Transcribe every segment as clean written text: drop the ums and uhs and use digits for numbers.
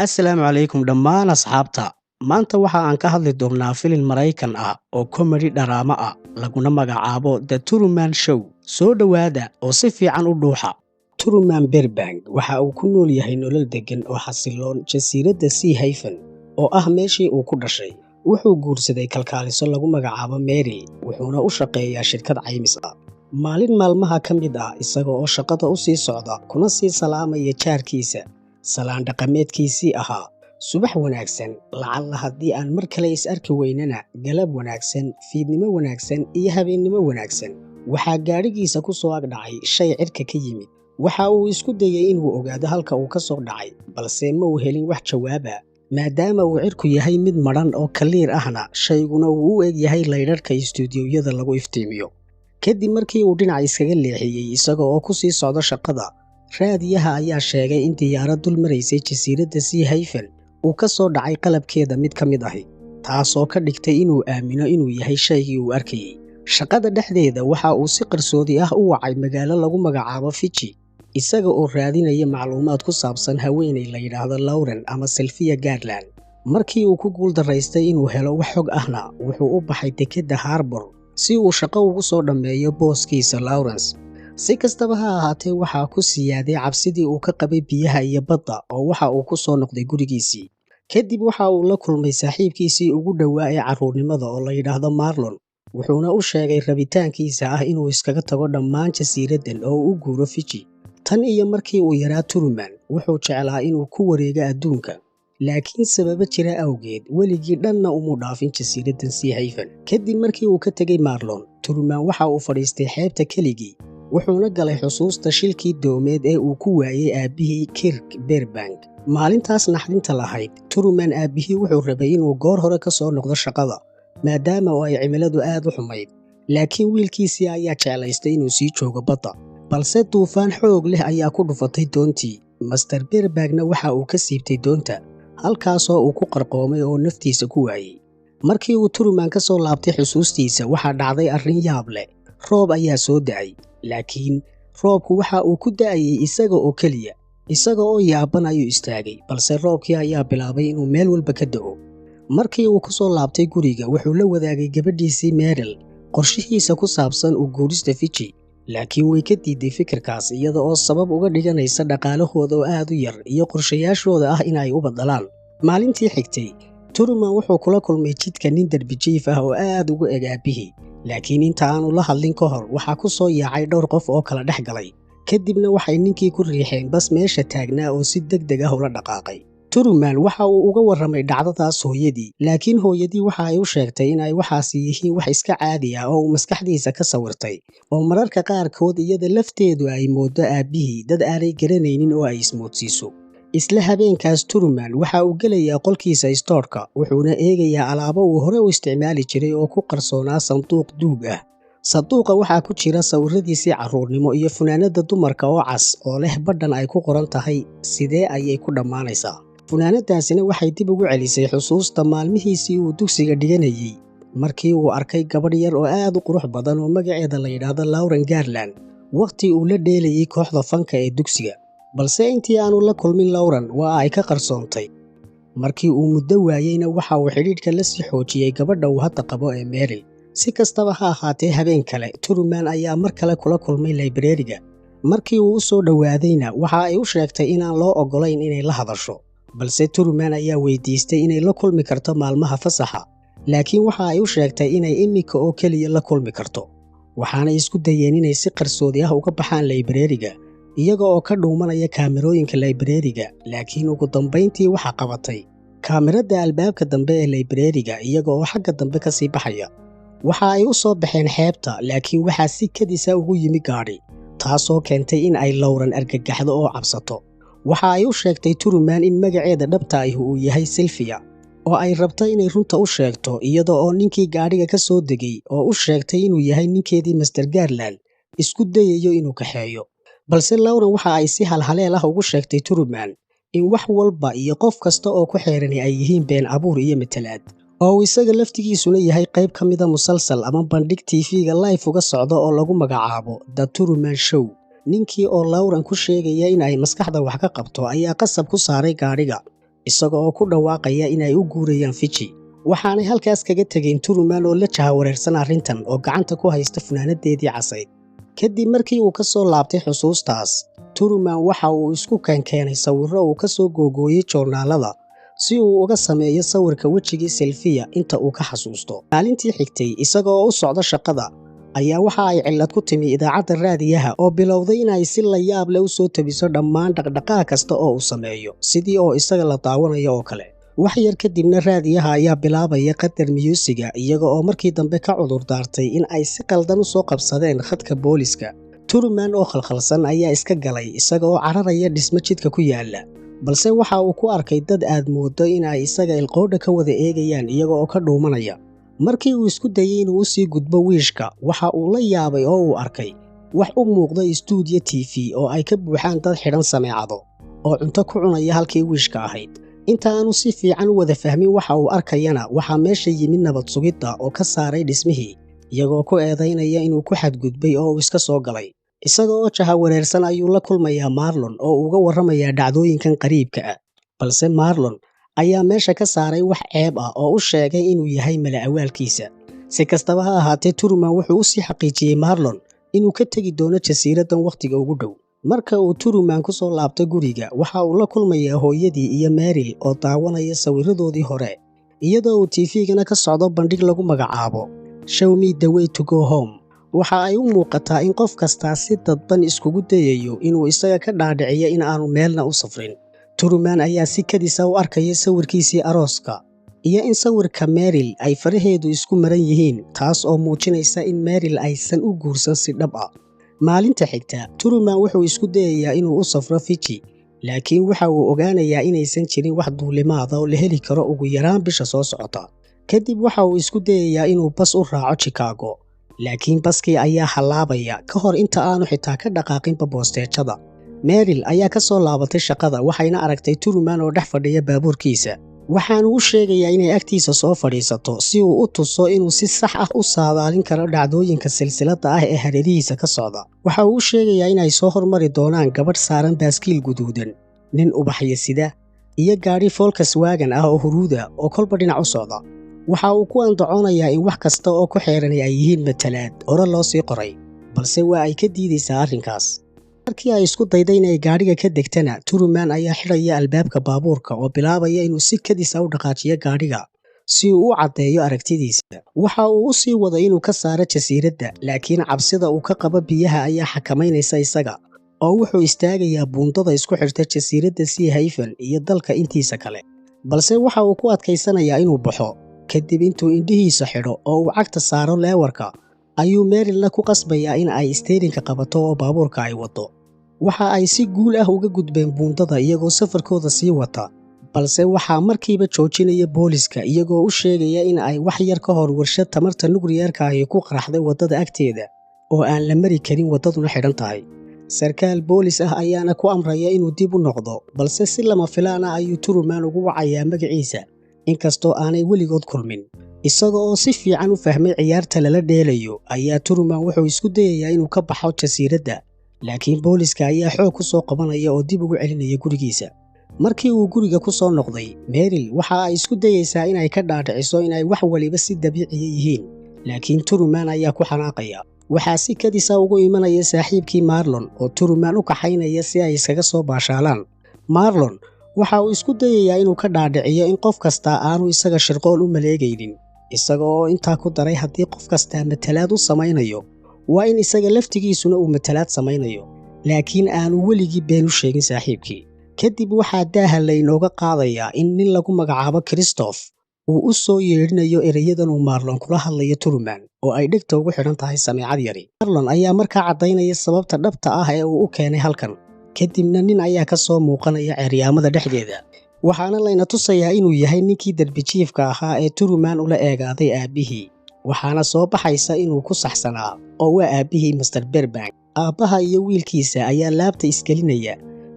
Assalaamu calaykum dhammaan asxaabta. Maanta waxa aan ka hadli doonnaa filin Maraykan ah oo comedy dharaama ah laguna magacaabo The Truman Show. Soo dhowaada oo si fiican u dhuuxa. Truman Burbank waxa uu ku nool yahay nolol deggan oo xasiloon jasiiradda Sea Haven oo ah meeshii uu ku dhashay. Wuxuu guursaday kalkaaliso lagu magacaabo Mary, wuxuuna u shaqeeyaa shirkad caymis ah. Maalin maalmaha ka mid ah isaga oo shaqada u sii socda kuna sii salaamaya jaarkiisa, salaan dhaqameedkiisii ahaa subax wanaagsan, lacalla haddii aan mar kale is arki weynana galab wanaagsan, fiidnimo wanaagsan iyo habeennimo wanaagsan. Waxaa gaadhigiisa ku soo agdhacay shay cirka ka yimid. Waxa uu isku dayay inuu ogaado halka uu ka soo dhacay, balse ma uu helin wax jawaaba. Maadaama uu cirku yahay mid madhan oo kaliir ahna, shayguna uu u eg yahay laydharhka istuudiyoyada lagu iftiimiyo. Kadib markii uu dhinac iskaga leexiyey isaga oo ku sii socda shaqada, raadiyaha ayaa sheegay in diyaarad dul maraysay jasiiradda Sea Haven uu ka soo dhacay qalabkeeda mid ka mid ahi, taasoo ka dhigtay inuu aamino inuu yahay shaygii uu arkayey. Shaqada dhexdeeda waxa uu si qarsoodi ah u wacay magaalo lagu magacaabo Fiji, isaga oo raadinaya macluumaad ku saabsan haweeney la yidhaahdo Lauren ama Sylvia Garland. Markii uu ku guuldaraystay inuu helo wax xog ahna, wuxuu u baxay dekedda Harbor si uu shaqo ugu soo dhammeeyo booskiisa Lawrence. Si kastaba ha ahaatee, waxaa ku siyaaday cabsidii uu ka qabay biyaha iyo badda oo waxa uu ku soo noqday gurigiisii. Kadib waxa uu la kulmay saaxiibkiisii ugu dhowaa ee carruurnimada oo la yidhaahdo Marlon, wuxuuna u sheegay rabitaankiisa ah inuu iskaga tago dhammaan jasiiraddan oo uu u guuro Fiji. Tan iyo markii uu yaraa, Truman wuxuu jeclaa inuu ku wareego adduunka, laakiin sababo jira awgeed weligii dhanna umu dhaafin jasiiraddan Sea Haven. Kadib markii uu ka tegey Marlon, Truman waxa uu fadhiistay xeebta keligii, wuxuuna galay xusuusta shilkii doomeed ee uu ku waayey aabbihii Kirk Burbank. Maalintaas naxdinta lahayd, Truman aabbihii wuxuu rabay inuu goor hore ka soo noqdo shaqada, maadaama oo ay cimiladu aad u xumayd, laakiin wiilkiisii ayaa jeclaystay inuu sii joogo badda. Balse duufaan xoog leh ayaa ku dhufatay doontii. Master Burbankna waxa uu ka siibtay doonta, halkaasoo uu ku qarqoomay oo naftiisa ku waayey. Markii uu Truman ka soo laabtay xusuustiisa, waxaa dhacday arrin yaab leh. Roob ayaa soo da'ay, laakiin roobku waxa uu ku da'ayay isaga oo keliya. Isaga oo yaaban ayuu istaagay, balse roobkii ayaa bilaabay inuu meel walba ka da'o. Markii uu ku soo laabtay guriga, wuxuu la wadaagay gabadhiisii Meryl qorshihiisa ku saabsan u guurista Fiji, laakiin way ka diiday fikirkaas iyada oo sabab uga dhiganaysa dhaqaalahooda oo aad u yar iyo qorshayaashooda ah in ay u baddalaan. Maalintii xigtay, Truman wuxuu kula kulmay jidka nin darbijiif ah oo aad ugu eg aabbihii, laakiin inta aanu la hadlin ka hor waxaa ku soo yaacay dhowr qof oo kala dhex galay. Kadibna waxay ninkii ku riixeen bas meesha taagnaa oo si degdeg ah ula dhaqaaqay. Truman waxa uu uga warramay dhacdadaas hooyadii, laakiin hooyadii waxa ay u sheegtay in ay waxaasi yihiin wax iska caadi ah oo uu maskaxdiisa ka sawirtay, oo mararka qaarkood iyada lafteedu ay mooddo aabbihii dad aanay garanaynin oo ay ismoodsiiso. Isla habeenkaas, Truman waxa uu gelayaa qolkiisa istoorka, wuxuuna eegayaa alaabo uu hore u isticmaali jiray oo ku qarsoonaa sanduuq duug ah. Sanduuqa waxaa ku jira sawiradiisii carruurnimo iyo funaanadda dumarka oo cas oo leh badhan ay ku qoran tahay sidee ayay ku dhammaanaysaa. Funaanadaasina waxay dib ugu celisay xusuusta maalmihiisii uu dugsiga dhiganayey, markii uu arkay gabadh yar oo aad u qurux badan oo magaceeda la yidhaahdo Lauren Garland, waqti uu la dheelayay kooxda fanka ee dugsiga. Balse intii aanu la kulmin Lauren waa ay ka qarsoontay. Markii uu muddo waayeyna waxa uu xidhiidhka la sii xoojiyey gabadha uu hadda qabo ee Meryl. Si kastaba ha ahaatee, habeen kale Truman ayaa mar kale kula kulmay librariga. Markii uu u soo dhowaadayna waxa ay u sheegtay inaan loo oggolayn inay la hadasho, balse Truman ayaa weydiistay inay la kulmi karto maalmaha fasaxa, laakiin waxa ay u sheegtay inay iminka oo keliya la kulmi karto. Waxaanay isku dayeen inay si qarsoodi ah uga baxaan librariga, iyaga oo ka dhuumanaya kaamirooyinka librariga, laakiin ugu dambayntii waxaa qabatay kaamirada albaabka dambe ee librariga iyaga oo xagga dambe ka sii baxaya. Waxa ay u soo baxeen xeebta, laakiin waxaa si kadis ah ugu yimi gaadhi, taasoo keentay in ay Lauren argagaxdo oo cabsato. Waxa ay u sheegtay Truman in magaceeda dhabta ahi uu yahay Sylvia, oo ay rabto inay runta u sheegto iyada oo ninkii gaadhiga ka soo degay oo u sheegtay inuu yahay ninkeedii Master Garland isku dayayo inuu kaxeeyo. Balse Lauren waxa ay si halhaleel ah ugu sheegtay Truman in wax walba iyo qof kasta oo ku xeerani ay yihiin been abuur iyo matalaad, oo uu isaga laftigiisuna yahay qayb ka mida musalsal ama bandhig TV-ga live uga socda oo lagu magacaabo The Truman Show. Ninkii oo Lauren ku sheegaya in ay maskaxda wax ka qabto ayaa qasab ku saaray gaadhiga, isaga oo ku dhawaaqaya inay u guurayaan Fiji. Waxaanay halkaas kaga tageen Truman oo la jahawareersan arrintan oo gacanta ku haysta funaanadeedii casayd. Kadib markii uu ka soo laabtay xusuustaas, Truman waxa uu isku keenay sawirro uu ka soo googooyay joornaalada si uu uga sameeyo sawirka wejigii Sylvia inta uu ka xasuusto. Maalintii xigtay, isaga oo u socda shaqada, ayaa waxa ay cillad ku timi idaacadda raadiyaha oo bilowday inay si la yaab leh u soo tabiso dhammaan dhaqdhaqaaq kasta oo uu sameeyo, sidii oo isaga la daawanayo oo kale. wax yar kadibna raadiyaha ayaa bilaabaya qadar miyuusiga iyaga oo markii dambe ka cudur daartay in ay si qaldan u soo qabsadeen khadka booliska. Truman oo khalkhalsan ayaa iska galay isaga oo cararaya dhismo jidka ku yaala, balse waxa uu ku arkay dad aad moodo in ay isaga ilqoodha ka wada eegayaan iyaga oo ka dhuumanaya. Markii uu isku dayay inuu u sii gudbo wiishka, waxa uu la yaabay oo uu arkay wax u muuqda stuudiyo TV oo ay ka buuxaan dad xidhan sameecado oo cunto ku cunaya halkii wiishka ahayd. Inta aanu si fiican u wada fahmin waxa uu arkayana, waxaa meesha yimid nabad sugidda oo ka saaray dhismihii, iyagoo ku eedaynaya inuu ku xadgudbay oo uu iska soo galay. Isaga oo jahawareersan ayuu la kulmayaa Marlon oo uga warramayaa dhacdooyinkan qariibka ah, balse Marlon ayaa meesha ka saaray wax ceeb ah oo u sheegay inuu yahay mala-awaalkiisa. Si kastaba ha ahaatee, Truman wuxuu u sii xaqiijiyey Marlon inuu ka tegi doono jasiiraddan wakhtiga ugu dhow. Marka uu Truman ku soo laabto guriga, waxa uu la kulmayaa hooyadii iyo Meryl oo daawanaya sawirradoodii hore, iyadoo uu TV-gana ka socdo bandhig lagu magacaabo Show Me the Way to Go Home. Waxa ay u muuqataa in qof kastaa si dadban iskugu dayayo inuu isaga ka dhaadhiciyo in aanu meelna u safrin. Truman ayaa si kadisa u arkaya sawirkiisii arooska iyo in sawirka Meryl ay faraheedu isku maran yihiin, taas oo muujinaysa in Meryl aysan u guursan si dhab ah. Maalinta xigta, Truman wuxuu isku dayayaa inuu u safro Fiji, laakiin waxa uu ogaanayaa inaysan jirin wax duulimaada oo la heli karo ugu yaraan bisha soo socota. Kadib waxa uu isku dayayaa inuu bas u raaco Chicago, laakiin baskii ayaa halaabaya ka hor inta aanu xitaa ka dhaqaaqinba boosteejada. Meryl ayaa ka soo laabatay shaqada, waxayna aragtay Truman oo dhex fadhiya baabuurkiisa. Waxaanu u sheegayaa inay agtiisa soo fadhiisato si uu u tuso inuu si sax ah u saadaalin karo dhacdooyinka silsiladda ah ee hareerihiisa ka socda. Waxa uu u sheegayaa inay soo hormari doonaan gabadh saaran baaskiil guduudan, nin ubaxyo sida, iyo gaadhi Volkswagen ah oo huruuda oo kolba dhinac u socda. Waxa uu ku andacoonayaa in wax kasta oo ku xeeran ay yihiin matalaad hore loo sii qoray, balse waa ay ka diidaysaa arrinkaas. Markii ay isku dayday inay gaadhiga ka degtana, Truman ayaa xidhaya albaabka baabuurka oo bilaabaya inuu si kadis ah u dhaqaajiyo gaadhiga si uu u caddeeyo aragtidiisa. Waxa uu u sii waday inuu ka saaro jasiiradda, laakiin cabsida uu ka qabo biyaha ayaa xakamaynaysa isaga, oo wuxuu istaagayaa buundada isku xirta jasiiradda Sea Haven iyo dalka intiisa kale. Balse waxa uu ku adkaysanayaa inuu baxo. Kadib intuu indhihiisa xidho oo uu cagta saaro leewarka, ayuu Merylna ku qasbayaa in ay isteerinka qabato oo baabuurka ay wado. Waxa ay si guul ah uga gudbeen buundada iyagoo safarkooda sii wata, balse waxaa markiiba joojinaya booliska iyagoo u sheegaya in ay wax yar ka hor warshad tamarta nukliyeerka ay ku qaraxday waddada agteeda oo aan la mari karin, waddaduna xidhan tahay. Sarkaal boolis ah ayaana ku amraya inuu dib u noqdo, balse si lama filaan ah ayuu Truman ugu wacayaa magaciisa, inkastoo aanay weligood kulmin. Isaga oo si fiican u fahmay ciyaarta lala dheelayo, ayaa Truman wuxuu isku dayayaa inuu ka baxo jasiiradda, laakiin booliska ayaa xoog ku soo qabanaya oo dib ugu celinaya gurigiisa. Markii uu guriga ku soo noqday, Meryl waxa ay isku dayaysaa inay ka dhaadhiciso inay wax waliba si dabiiciya yihiin, laakiin Truman ayaa ku xanaaqaya. Waxaa si kadisa ugu imanaya saaxiibkii Marlon oo Truman u kaxaynaya si ay iskaga soo baashaalaan. Marlon waxa uu isku dayayaa inuu ka dhaadhiciyo in qof kasta aanu isaga shirqool u maleegaynin, isaga oo intaa ku daray haddii qof kasta matalaad u samaynayo, waa in isaga laftigiisuna uu matalaad samaynayo, laakiin aanu weligii been u sheegin saaxiibkii. Kadib waxaa daaha laynooga qaadayaa in nin lagu magacaabo Christoph uu u soo yeedhinayo erayadan uu Marlon kula hadlayo Truman oo ay dhegta ugu xidhan tahay sameecad yari. Marlon ayaa markaa caddaynaya sababta dhabta ah ee uu u keenay halkan. Kadibna nin ayaa ka soo muuqanaya ceeryaamada dhexdeeda, waxaana layna tusayaa inuu yahay ninkii darbijiifka ahaa ee Truman ula eegaaday aabbihii. Waxaana soo baxaysa inuu ku saxsanaa oo waa aabbihii Mr. Burbank. Aabbaha iyo wiilkiisa ayaa laabta isgelinaya,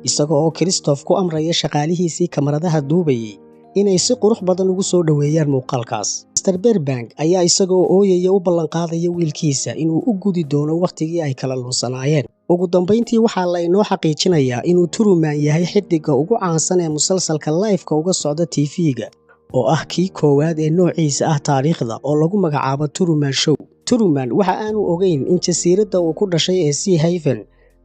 isaga oo Christoph ku amraya shaqaalihiisii kamaradaha duubayay inay si qurux badan ugu soo dhoweeyaan muuqaalkaas. Mr. Burbank ayaa isagoo ooyaya u ballanqaadaya wiilkiisa inuu u gudi doono wakhtigii ay kala lunsanaayeen. Ugu dambayntii waxaa la inoo xaqiijinayaa inuu Truman yahay xiddiga ugu caansan ee musalsalka live-ka uga socda TV-ga, oo ah kii koowaad ee noociisa ah taariikhda oo lagu magacaabo Truman Show. Truman waxa aanu ogeyn in jasiiradda uu ku dhashay ee Sea Haven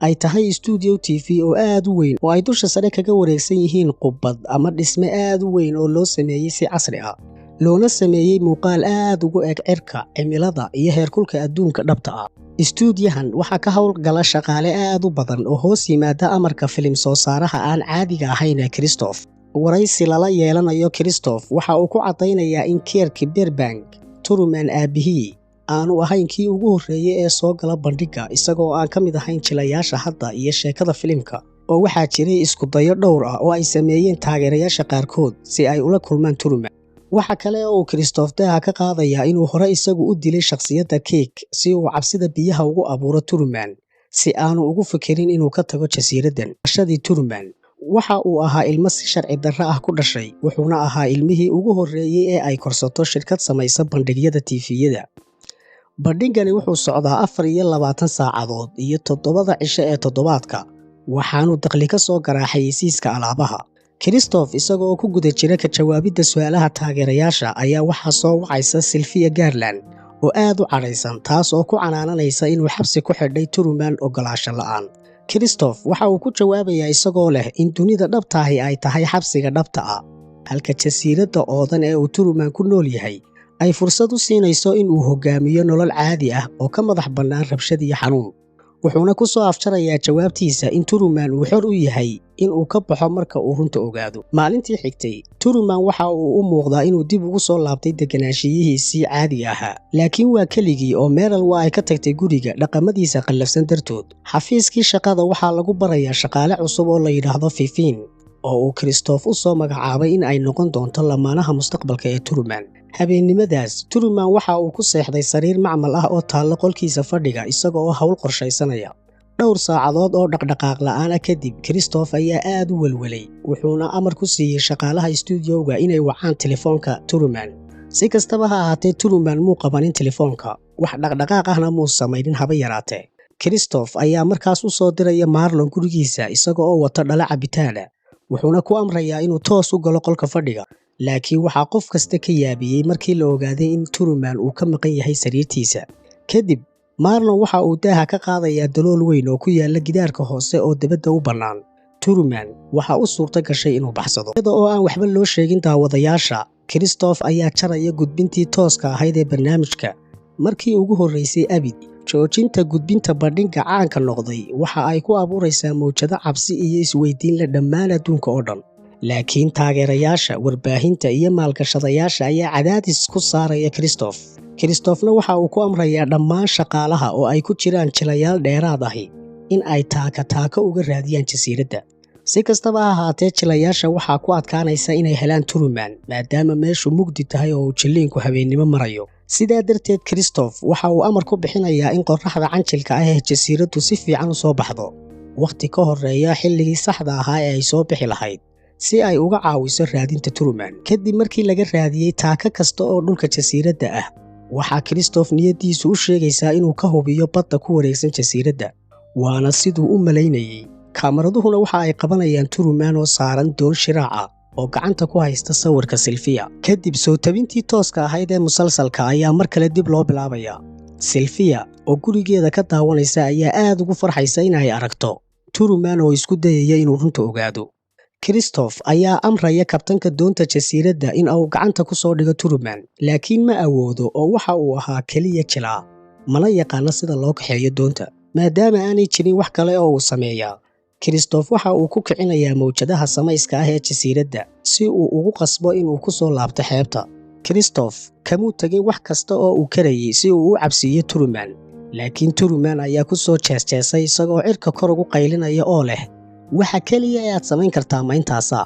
ay tahay studio TV oo aad u weyn oo ay dusha sare kaga wareegsan yihiin qubbad ama dhisme aad u weyn oo loo sameeyey si casri ah, loona sameeyey muuqaal aad ugu eg cirka, cimilada iyo heerkulka adduunka dhabta ah. Istuudiyahan waxaa ka howlgala shaqaale aad u badan oo hoos yimaada amarka filim soo saaraha aan caadiga ahayn ee Christoph. Waraysi lala yeelanayo Christoph waxa uu ku cadaynayaa in Kirk Burbank, Truman aabihii, aanu ahayn kii ugu horreeyay ee soo gala bandhigga isagoo aan ka mid ahayn jilayaasha hadda iyo sheekada filimka, oo waxaa jiray isku dayo dhowr ah oo ay sameeyeen taageerayaasha qaarkood si ay ula kulmaan Truman. Waxa kale oo uu Christoph daaha ka qaadayaa inuu hore isagu u dilay shakhsiyadda Kirk si uu cabsida biyaha ugu abuuro Truman, si aanu ugu fikirin inuu ka tago jasiiraddan. Dhashadii Truman waxa uu ahaa ilmo si sharci darro ah ku dhashay, wuxuuna ahaa ilmihii ugu horreeyay ee ay korsato shirkad samaysa bandhigyada TV-yada. Bandhiggani wuxuu socdaa 24 saacadood iyo 7 cisho ee toddobaadka, waxaanu dakhli ka soo garaa xayeysiiska alaabaha. Christoph isagoo ku guda jira ka jawaabidda su'aalaha taageerayaasha ayaa waxaa soo wacaysa Sylvia Garland oo aad u cadhaysan, taas oo ku canaananaysa inuu xabsi ku xidhay Truman ogolaansho la'aan. Christoph waxa uu ku jawaabayaa isagoo leh in dunida dhabtaahi ay tahay xabsiga dhabta ah, halka jasiiradda oodan ee uu Truman ku nool yahay ay fursad u siinayso in uu hogaamiyo nolol caadi ah oo ka madax bannaan rabshad iyo xanuun. Wuxuuna ku soo afjarayaa jawaabtiisa in Truman uu xor u yahay in uu ka baxo marka uu runta ogaado. Maalintii xigtay, Truman waxa uu u muuqdaa inuu dib ugu soo laabtay deganaanshiyihiisii caadiga ahaa, laakiin waa keligii oo Meryl waa ay ka tagtay guriga dhaqamadiisa qallafsan dartood. Xafiiskii shaqada waxaa lagu barayaa shaqaale cusub oo la yidhaahdo Fifin, oo uu Christoph u soo magacaabay in ay noqon doonto lamaanaha mustaqbalka ee Truman. Habeennimadaas, Truman waxa uu ku seexday sariir macmal ah oo taalla qolkiisa fadhiga isagoo hawl qorshaysanaya. Dhowr saacadood oo dhaqdhaqaaq la'aan ah kadib, Christoph ayaa aad u welwelay, wuxuuna amar ku siiyey shaqaalaha studio-ga inay wacaan telefoonka Truman. Si kastaba ha ahaatee, Truman muu qabanin telefoonka, wax dhaqdhaqaaq ahna muu samaynin haba yaraatee. Christoph ayaa markaas u soo diraya Marlon gurigiisa isaga oo wata dhala cabitaana, wuxuuna ku amrayaa inuu toos u galo qolka fadhiga. Laakiin waxaa qof kasta ka yaabiyey markii la ogaaday in Truman uu ka maqan yahay sariirtiisa. Kadib, Marlon waxa uu daaha ka qaadayaa dalool weyn oo ku yaalla gidaarka hoose oo dibadda u bannaan. Truman waxa u suurta gashay inuu baxsado. Iyada oo aan waxba loo sheegin daawadayaasha, Christoph ayaa jaraya gudbintii tooska ahayd ee barnaamijka. Markii ugu horreysay abid, joojinta gudbinta bandhigga caanka noqday waxa ay ku abuuraysaa mowjado cabsi iyo isweydiin la dhammaan adduunka oo dhan. Laakiin taageerayaasha, warbaahinta iyo maalgashadayaasha ayaa cadaadis ku saaraya Christoph. Christophna waxa uu ku amrayaa dhammaan shaqaalaha oo ay ku jiraan jilayaal dheeraad ahi in ay taaka uga raadiyaan jasiiradda. Si kastaba ha ahaatee, jilayaasha waxaa ku adkaanaysa inay helaan Truman maadaama meeshu mugdi tahay oo uu jilliinku habeennimo marayo. Sidaa darteed, Christoph waxa uu amar ku bixinayaa in qorraxda canjilka ah ee jasiiraddu si fiican u soo baxdo, wakhti ka horreeya xilligii saxda ahaa ee ay soo bixi lahayd, si ay uga caawiso raadinta Truman. Kadib markii laga raadiyey taaka kasta oo dhulka jasiiradda ah, waxaa Christoph niyaddiisu u sheegaysaa inuu ka hubiyo badda ku wareegsan jasiiradda, waana siduu u malaynayey. Kaamaraduhuna waxa ay qabanayaan Truman oo saaran doon shiraac ah oo gacanta ku haysta sawirka Sylvia. Kadib soo tabintii tooska ahayd ee musalsalka ayaa mar kale dib loo bilaabayaa. Sylvia oo gurigeeda ka daawanaysa ayaa aad ugu farxaysa in ay aragto Truman oo isku dayaya inuu runta ogaado. Christoph ayaa amraya kabtanka doonta jasiiradda in uu gacanta ku soo dhigo Truman, laakiin ma awoodo oo waxa uu ahaa keliya jilaa, mana yaqaano sida loo kaxeeyo doonta. Maadaama aanay jirin wax kale oo uu sameeyaa, Christoph waxa uu ku kicinayaa mowjadaha samayska ah ee jasiiradda si uu ugu qasbo inuu ku soo laabto xeebta. Christoph kamuu tegin wax kasta oo uu karayay si uu u cabsiiyo Truman, laakiin Truman ayaa ku soo jeesjeesay isagoo cirka kor ugu qaylinaya oo leh, waxa keliya ee aad samayn kartaa mayntaasa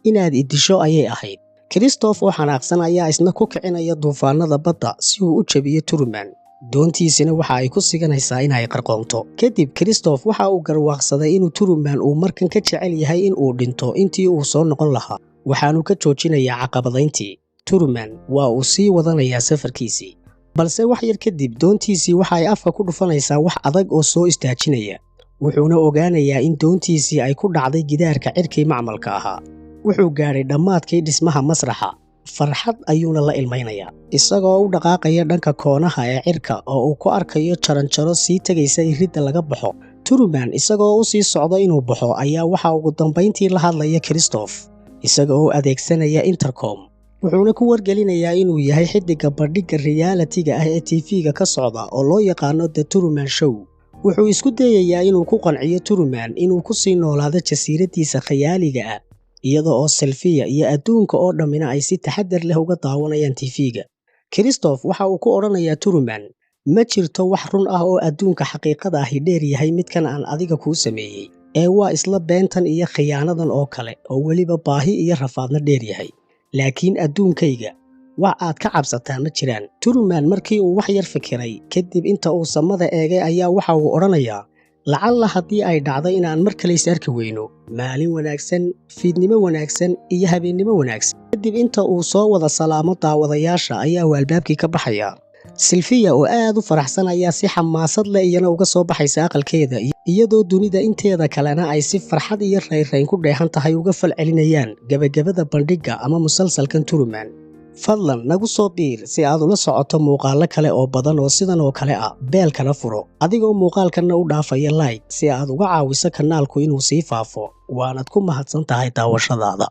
inaad idisho ayay ahayd. Christoph oo xanaaqsan ayaa isna ku kicinaya duufaanada badda si uu u jabiyo Truman. doontiisina waxa ay ku siganaysaa inay qarqoonto. Kadib Christoph waxa uu garwaaqsaday inuu Truman uu markan ka jecel yahay in uu dhinto intii uu soo noqon lahaa, waxaanu ka joojinayaa caqabadayntii. Truman waa uu sii wadanayaa safarkiisii, balse wax yar kadib doontiisii waxa ay afka ku dhufanaysaa wax adag oo soo istaajinaya. Wuxuuna ogaanayaa in doontiisii ay ku dhacday gidaarka cirkii macmalka ahaa. Wuxuu gaadhay dhammaadkii dhismaha masraxa. Farxad ayuuna la ilmaynayaa, isagoo u dhaqaaqaya dhanka koonaha ee cirka oo uu ku arkayo jaranjaro sii tegaysa iridda laga baxo. Truman isagoo u sii socda inuu baxo ayaa waxa ugu dambayntii la hadlaya Christoph, isaga oo adeegsanaya intercom. Wuxuuna ku wargelinayaa inuu yahay xiddiga bandhigga reality-ga ah ee TV-ga ka socda oo loo yaqaano The Truman Show. Wuxuu isku dayayaa inuu ku qanciyo Truman inuu ku sii noolaado jasiiradiisa khayaaliga ah, iyada oo Sylvia iyo adduunka oo dhammina ay si taxaddar leh uga daawanayaan TV-ga. Christoph waxa uu ku odhanayaa Truman, ma jirto wax run ah oo adduunka xaqiiqada ahi dheer yahay midkan aan adiga kuu sameeyey, ee waa isla beentan iyo khiyaanadan oo kale oo weliba baahi iyo rafaadna dheer yahay. Laakiin adduunkayga wax aad ka cabsataa ma jiraan. Truman markii uu wax yar fikiray kadib inta uu samada eegay ayaa waxa uu odhanayaa, lacalla haddii ay dhacdo inaan mar kale is arki weyno, maalin wanaagsan, fiidnimo wanaagsan iyo habeennimo wanaagsan. Kadib inta uu soo wada salaamo daawadayaasha ayaa uu albaabkii ka baxaya. Sylvia oo aad u faraxsan ayaa si xamaasad leh iyana uga soo baxaysa aqalkeeda, iyadoo dunida inteeda kalena ay si farxad iyo raynrayn ku dheehan tahay uga falcelinayaan gabagabada bandhigga ama musalsalkan Truman. Fadlan nagu soo biir si aad ula socoto muuqaallo kale oo badan oo sidan oo kale ah. Beelkana furo adigoo muuqaalkana u dhaafaya like si aad uga caawiso kanaalku inuu sii faafo. Waanad ku mahadsan tahay daawashadaada.